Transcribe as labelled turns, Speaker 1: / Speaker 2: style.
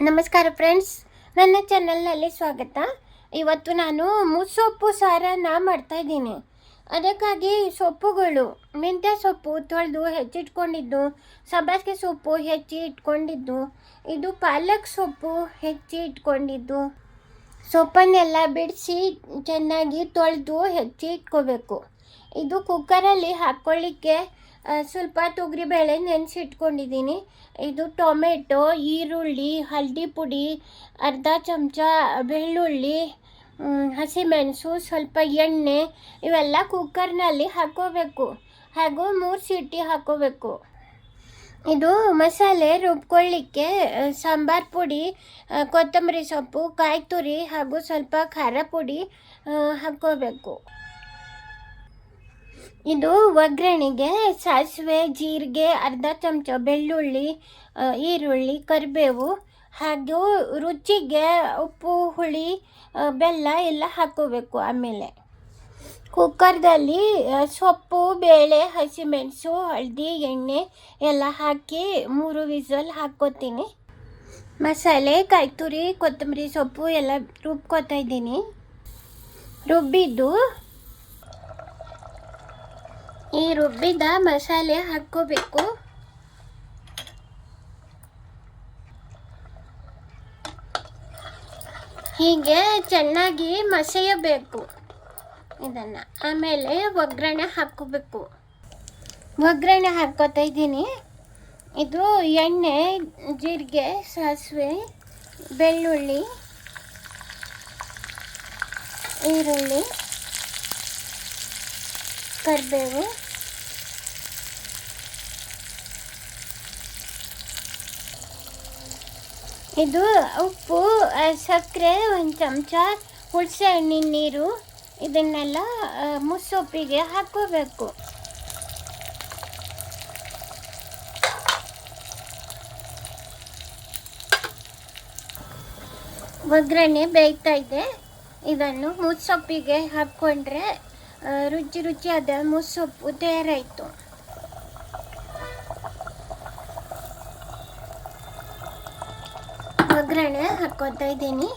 Speaker 1: ನಮಸ್ಕಾರ ಫ್ರೆಂಡ್ಸ್, ನನ್ನ ಚಾನಲ್ನಲ್ಲಿ ಸ್ವಾಗತ. ಇವತ್ತು ನಾನು ಮುಸ್ಸೊಪ್ಪು ಸಾರನ್ನ ಮಾಡ್ತಾಯಿದ್ದೀನಿ. ಅದಕ್ಕಾಗಿ ಸೊಪ್ಪುಗಳು, ಮೆಂತ್ಯ ಸೊಪ್ಪು ತೊಳೆದು ಹೆಚ್ಚಿಟ್ಕೊಂಡಿದ್ದು, ಸಬ್ಬಸಿಗೆ ಸೊಪ್ಪು ಹೆಚ್ಚಿ ಇಟ್ಕೊಂಡಿದ್ದು, ಇದು ಪಾಲಕ್ ಸೊಪ್ಪು ಹೆಚ್ಚಿ ಇಟ್ಕೊಂಡಿದ್ದು. ಸೊಪ್ಪನ್ನೆಲ್ಲ ಬಿಡಿಸಿ ಚೆನ್ನಾಗಿ ತೊಳೆದು ಹೆಚ್ಚಿ ಇಟ್ಕೋಬೇಕು. ಇದು ಕುಕ್ಕರಲ್ಲಿ ಹಾಕ್ಕೊಳ್ಳಿಕ್ಕೆ ಸ್ವಲ್ಪ ತೊಗರಿಬೇಳೆ ನೆನೆಸಿಟ್ಕೊಂಡಿದ್ದೀನಿ. ಇದು ಟೊಮೆಟೊ, ಈರುಳ್ಳಿ, ಹಳದಿ ಪುಡಿ, ಅರ್ಧ ಚಮಚ ಬೆಳ್ಳುಳ್ಳಿ, ಹಸಿಮೆಣಸು, ಸ್ವಲ್ಪ ಎಣ್ಣೆ ಇವೆಲ್ಲ ಕುಕ್ಕರ್ನಲ್ಲಿ ಹಾಕ್ಕೋಬೇಕು. ಹಾಗೂ 3 ಸೀಟಿ ಹಾಕ್ಕೋಬೇಕು. ಇದು ಮಸಾಲೆ ರುಬ್ಕೊಳ್ಳಿಕ್ಕೆ ಸಾಂಬಾರು ಪುಡಿ, ಕೊತ್ತಂಬರಿ ಸೊಪ್ಪು, ಕಾಯಿ ತುರಿ ಹಾಗೂ ಸ್ವಲ್ಪ ಖಾರ ಪುಡಿ ಹಾಕ್ಕೋಬೇಕು. ಇದು ಒಗ್ಗರಣೆಗೆ ಸಾಸಿವೆ, ಜೀರಿಗೆ, ಅರ್ಧ ಚಮಚ ಬೆಳ್ಳುಳ್ಳಿ, ಈರುಳ್ಳಿ, ಕರಿಬೇವು ಹಾಗೂ ರುಚಿಗೆ ಉಪ್ಪು, ಹುಳಿ, ಬೆಲ್ಲ ಎಲ್ಲ ಹಾಕ್ಕೋಬೇಕು. ಆಮೇಲೆ ಕುಕ್ಕರ್ದಲ್ಲಿ ಸೊಪ್ಪು, ಬೇಳೆ, ಹಸಿಮೆಣಸು, ಹಳದಿ, ಎಣ್ಣೆ ಎಲ್ಲ ಹಾಕಿ 3 ವಿಸಲ್ ಹಾಕ್ಕೋತೀನಿ. ಮಸಾಲೆ, ಕಾಯಿ ತುರಿ, ಕೊತ್ತಂಬರಿ ಸೊಪ್ಪು ಎಲ್ಲ ರುಬ್ಕೋತಾ ಇದ್ದೀನಿ. ಈ ರುಬ್ಬಿದ ಮಸಾಲೆ ಹಾಕ್ಕೋಬೇಕು. ಹೀಗೆ ಚೆನ್ನಾಗಿ ಮಸೆಯಬೇಕು ಇದನ್ನು. ಆಮೇಲೆ ಒಗ್ಗರಣೆ ಹಾಕ್ಕೋಬೇಕು. ಒಗ್ಗರಣೆ ಹಾಕ್ಕೋತಾ ಇದ್ದೀನಿ. ಇದು ಎಣ್ಣೆ, ಜೀರಿಗೆ, ಸಾಸಿವೆ, ಬೆಳ್ಳುಳ್ಳಿ, ಈರುಳ್ಳಿ, ಕರಿಬೇವು, ಇದು ಉಪ್ಪು, ಸಕ್ಕರೆ, 1 ಚಮಚ ಹುಣಸೆ ಹಣ್ಣಿನ ನೀರು, ಇದನ್ನೆಲ್ಲ ಮುಸ್ಸೊಪ್ಪಿಗೆ ಹಾಕ್ಕೋಬೇಕು. ಒಗ್ಗರಣೆ ಬೇಯ್ತಾ ಇದೆ. ಇದನ್ನು ಮುಸ್ಸೊಪ್ಪಿಗೆ ಹಾಕ್ಕೊಂಡ್ರೆ ರುಚಿಯಾದ ಮುಸ್ಸೊಪ್ಪು ತಯಾರಾಯಿತು. ಒಗ್ಗರಣೆ ಹಾಕ್ಕೊತಾ ಇದ್ದೀನಿ.